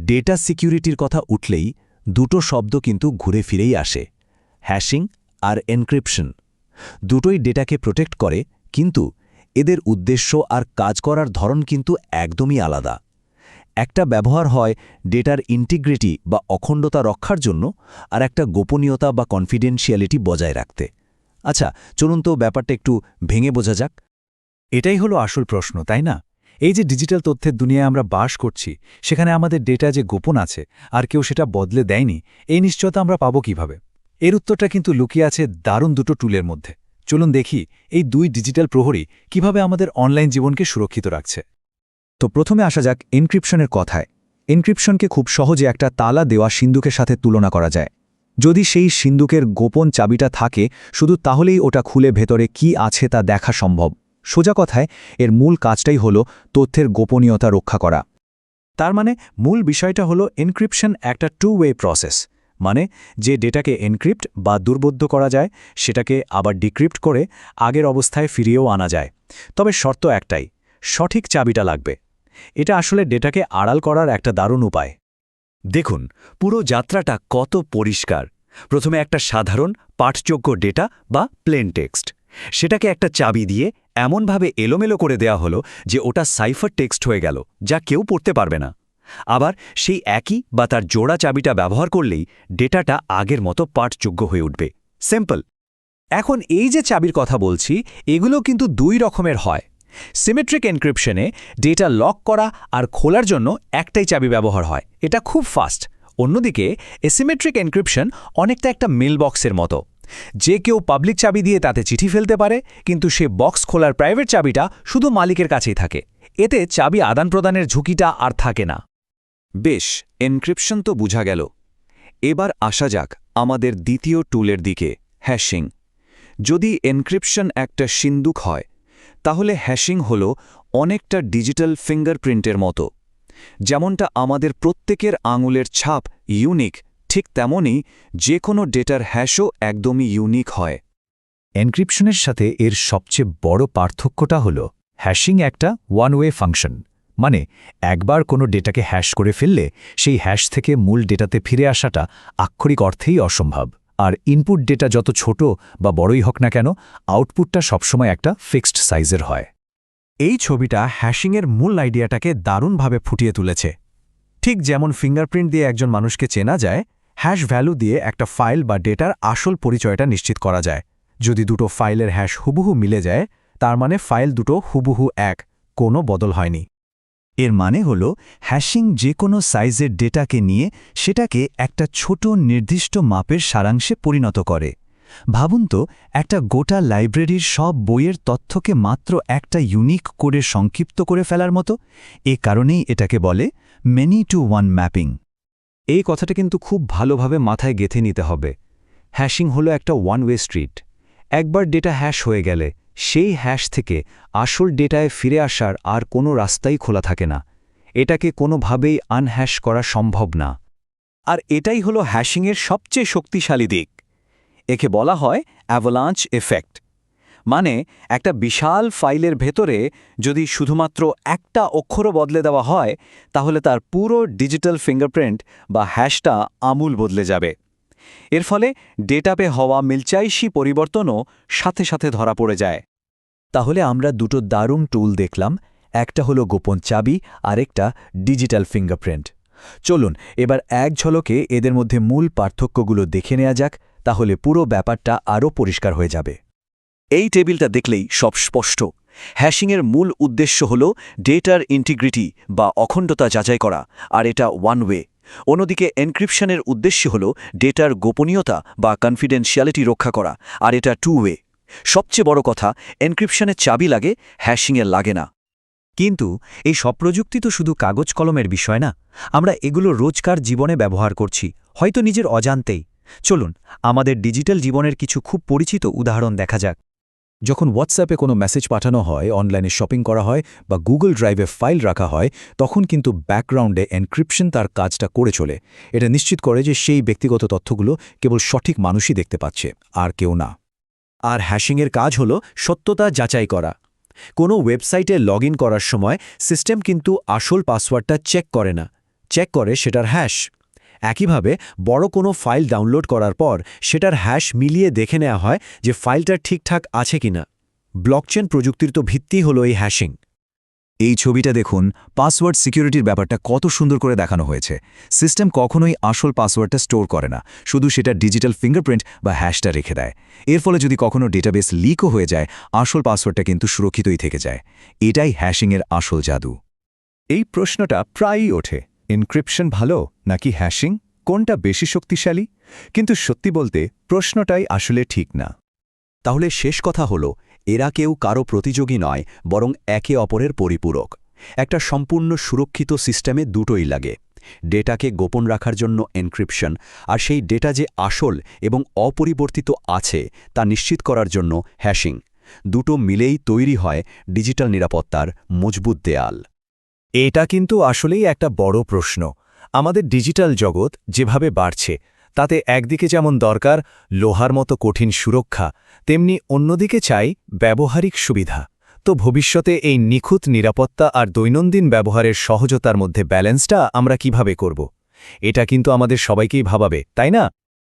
Data সিকিউরিটির কথা উঠলেই দুটো শব্দ কিন্তু ঘুরে ফিরেই আসে, হ্যাশিং আর এনক্রিপশন। দুটোই ডেটাকে প্রোটেক্ট করে, কিন্তু এদের উদ্দেশ্য আর কাজ করার ধরন কিন্তু একদমই আলাদা। একটা ব্যবহার হয় ডেটার ইন্টিগ্রিটি বা অখণ্ডতা রক্ষার জন্য, আর একটা গোপনীয়তা বা কনফিডেন্সিয়ালিটি বজায় রাখতে। আচ্ছা, চলুন তো ব্যাপারটা একটু ভেঙে বোঝা যাক। এটাই হলো আসল প্রশ্ন, তাই না? এই যে ডিজিটাল তথ্যের দুনিয়ায় আমরা বাস করছি, সেখানে আমাদের ডেটা যে গোপন আছে আর কেউ সেটা বদলে দেয়নি, এই নিশ্চয়তা আমরা পাবো কিভাবে? এর উত্তরটা কিন্তু লুকিয়ে আছে দারুণ দুটো টুলের মধ্যে। চলুন দেখি এই দুই ডিজিটাল প্রহরী কিভাবে আমাদের অনলাইন জীবনকে সুরক্ষিত রাখছে। তো প্রথমে আসা যাক এনক্রিপশনের কথায়। এনক্রিপশনকে খুব সহজে একটা তালা দেওয়া সিন্দুকের সাথে তুলনা করা যায়। যদি সেই সিন্দুকের গোপন চাবিটা থাকে, শুধু তাহলেই ওটা খুলে ভেতরে কি আছে তা দেখা সম্ভব। সোজা কথায় এর মূল কাজটাই হলো তথ্যের গোপনীয়তা রক্ষা করা। তার মানে মূল বিষয়টা হলো এনক্রিপশন একটা টু ওয়ে প্রসেস, মানে যে ডেটাকে এনক্রিপ্ট বা দুর্বোধ্য করা যায় সেটাকে আবার ডিক্রিপ্ট করে আগের অবস্থায় ফিরিয়েও আনা যায়। তবে শর্ত একটাই, সঠিক চাবিটা লাগবে। এটা আসলে ডেটাকে আড়াল করার একটা দারুণ উপায়। দেখুন, পুরো যাত্রাটা কত পরিষ্কার। প্রথমে একটা সাধারণ পাঠযোগ্য ডেটা বা প্লেন টেক্সট, সেটাকে একটা চাবি দিয়ে এমনভাবে এলোমেলো করে দেয়া হলো যে ওটা সাইফার টেক্সট হয়ে গেল, যা কেউ পড়তে পারবে না। আবার সেই একই বা তার জোড়া চাবিটা ব্যবহার করলেই ডেটাটা আগের মতো পাঠযোগ্য হয়ে উঠবে। সিম্পল। এখন এই যে চাবির কথা বলছি, এগুলো কিন্তু দুই রকমের হয়। সিমেট্রিক এনক্রিপশনে ডেটা লক করা আর খোলার জন্য একটাই চাবি ব্যবহার হয়, এটা খুব ফাস্ট। অন্যদিকে এসিমেট্রিক এনক্রিপশন অনেকটা একটা মেল বক্সের মতো। যে কেউ পাবলিক চাবি দিয়ে তাতে চিঠি ফেলতে পারে, কিন্তু সে বক্স খোলার প্রাইভেট চাবিটা শুধু মালিকের কাছেই থাকে। এতে চাবি আদান প্রদানের ঝুঁকিটা আর থাকে না। বেশ, এনক্রিপশন তো বোঝা গেল। এবার আসা যাক আমাদের দ্বিতীয় টুলের দিকে, হ্যাশিং। যদি এনক্রিপশন একটা সিন্দুক হয়, তাহলে হ্যাশিং হল অনেকটা ডিজিটাল ফিঙ্গারপ্রিন্টের মতো। যেমনটা আমাদের প্রত্যেকের আঙুলের ছাপ ইউনিক, ঠিক তেমনই যে কোনো ডেটার হ্যাশও একদমই ইউনিক হয়। এনক্রিপশনের সাথে এর সবচেয়ে বড় পার্থক্যটা হল হ্যাশিং একটা ওয়ান ওয়ে ফাংশন। মানে একবার কোনো ডেটাকে হ্যাশ করে ফেললে সেই হ্যাশ থেকে মূল ডেটাতে ফিরে আসাটা আক্ষরিক অর্থেই অসম্ভব। আর ইনপুট ডেটা যত ছোট বা বড়ই হোক না কেন, আউটপুটটা সবসময় একটা ফিক্সড সাইজের হয়। এই ছবিটা হ্যাশিংয়ের মূল আইডিয়াটাকে দারুণভাবে ফুটিয়ে তুলেছে। ঠিক যেমন ফিঙ্গারপ্রিন্ট দিয়ে একজন মানুষকে চেনা যায়, হ্যাশ ভ্যালু দিয়ে একটা ফাইল বা ডেটার আসল পরিচয়টা নিশ্চিত করা যায়। যদি দুটো ফাইলের হ্যাশ হুবহু মিলে যায়, তার মানে ফাইল দুটো হুবহু এক, কোনো বদল হয়নি। এর মানে হল হ্যাশিং যে কোনো সাইজের ডেটাকে নিয়ে সেটাকে একটা ছোট নির্দিষ্ট মাপের সারাংশে পরিণত করে। ভাবুন তো, একটা গোটা লাইব্রেরির সব বইয়ের তথ্যকে মাত্র একটা ইউনিক কোডে সংক্ষিপ্ত করে ফেলার মতো। এ কারণেই এটাকে বলে মেনি টু ওয়ান ম্যাপিং। এই কথাটা কিন্তু খুব ভালোভাবে মাথায় গেঁথে নিতে হবে। হ্যাশিং হলো একটা ওয়ান ওয়ে স্ট্রিট। একবার ডেটা হ্যাশ হয়ে গেলে সেই হ্যাশ থেকে আসল ডেটায় ফিরে আসার আর কোনো রাস্তাই খোলা থাকে না। এটাকে কোনোভাবেই আনহ্যাশ করা সম্ভব না। আর এটাই হলো হ্যাশিংয়ের সবচেয়ে শক্তিশালী দিক। একে বলা হয় অ্যাভালাঞ্চ এফেক্ট। মানে একটা বিশাল ফাইলের ভেতরে যদি শুধুমাত্র একটা অক্ষরও বদলে দেওয়া হয়, তাহলে তার পুরো ডিজিটাল ফিঙ্গারপ্রিন্ট বা হ্যাশটা আমূল বদলে যাবে। এর ফলে ডেটাপে হওয়া মিলচাইশি পরিবর্তনও সাথে সাথে ধরা পড়ে যায়। তাহলে আমরা দুটো দারুণ টুল দেখলাম, একটা হলো গোপন চাবি, আরেকটা ডিজিটাল ফিঙ্গারপ্রিন্ট। চলুন এবার এক ঝলকে এদের মধ্যে মূল পার্থক্যগুলো দেখে নেওয়া যাক, তাহলে পুরো ব্যাপারটা আরও পরিষ্কার হয়ে যাবে। এই টেবিলটা দেখলেই সব স্পষ্ট। হ্যাশিংয়ের মূল উদ্দেশ্য হল ডেটার ইন্টিগ্রিটি বা অখণ্ডতা যাচাই করা, আর এটা ওয়ান ওয়ে। অন্যদিকে এনক্রিপশনের উদ্দেশ্য হল ডেটার গোপনীয়তা বা কনফিডেন্সিয়ালিটি রক্ষা করা, আর এটা টু ওয়ে। সবচেয়ে বড় কথা, এনক্রিপশনের চাবি লাগে, হ্যাশিংয়ের লাগে না। কিন্তু এই সব প্রযুক্তি তো শুধু কাগজ কলমের বিষয় না। আমরা এগুলো রোজকার জীবনে ব্যবহার করছি, হয়তো নিজের অজান্তেই। চলুন আমাদের ডিজিটাল জীবনের কিছু খুব পরিচিত উদাহরণ দেখা যাক। যখন হোয়াটসঅ্যাপে কোনো মেসেজ পাঠানো হয়, অনলাইনে শপিং করা হয় বা গুগল ড্রাইভে ফাইল রাখা হয়, তখন কিন্তু ব্যাকগ্রাউন্ডে এনক্রিপশন তার কাজটা করে চলে। এটা নিশ্চিত করে যে সেই ব্যক্তিগত তথ্যগুলো কেবল সঠিক মানুষই দেখতে পাচ্ছে, আর কেউ না। আর হ্যাশিংয়ের কাজ হল সত্যতা যাচাই করা। কোনো ওয়েবসাইটে লগ ইন করার সময় সিস্টেম কিন্তু আসল পাসওয়ার্ডটা চেক করে না। চেক করে সেটার হ্যাশ। একইভাবে বড় কোনো ফাইল ডাউনলোড করার পর সেটার হ্যাশ মিলিয়ে দেখে নেওয়া হয় যে ফাইলটা ঠিকঠাক আছে কিনা। ব্লকচেন প্রযুক্তির তো ভিত্তি হলো এই হ্যাশিং। এই ছবিটা দেখুন, পাসওয়ার্ড সিকিউরিটির ব্যাপারটা কত সুন্দর করে দেখানো হয়েছে। সিস্টেম কখনোই আসল পাসওয়ার্ডটা স্টোর করে না, শুধু সেটা ডিজিটাল ফিঙ্গারপ্রিন্ট বা হ্যাশটা রেখে দেয়। এর ফলে যদি কখনো ডেটাবেস লিকও হয়ে যায়, আসল পাসওয়ার্ডটা কিন্তু সুরক্ষিতই থেকে যায়। এটাই হ্যাশিংয়ের আসল জাদু। এই প্রশ্নটা প্রায়ই ওঠে, এনক্রিপশন ভালো নাকি হ্যাশিং, কোনটা বেশি শক্তিশালী? কিন্তু সত্যি বলতে প্রশ্নটাই আসলে ঠিক না। তাহলে শেষ কথা হলো, এরা কেউ কারো প্রতিযোগী নয়, বরং একে অপরের পরিপূরক। একটা সম্পূর্ণ সুরক্ষিত সিস্টেমে দুটোই লাগে, ডেটাকে গোপন রাখার জন্য এনক্রিপশন, আর সেই ডেটা যে আসল এবং অপরিবর্তিত আছে তা নিশ্চিত করার জন্য হ্যাশিং। দুটো মিলেই তৈরি হয় ডিজিটাল নিরাপত্তার মজবুত দেয়াল। এটা কিন্তু আসলেই একটা বড় প্রশ্ন। আমাদের ডিজিটাল জগৎ যেভাবে বাড়ছে, তাতে একদিকে যেমন দরকার লোহার মতো কঠিন সুরক্ষা, তেমনি অন্যদিকে চাই ব্যবহারিক সুবিধা। তো ভবিষ্যতে এই নিখুঁত নিরাপত্তা আর দৈনন্দিন ব্যবহারের সহজতার মধ্যে ব্যালেন্সটা আমরা কিভাবে করব? এটা কিন্তু আমাদের সবাইকেই ভাবাবে, তাই না?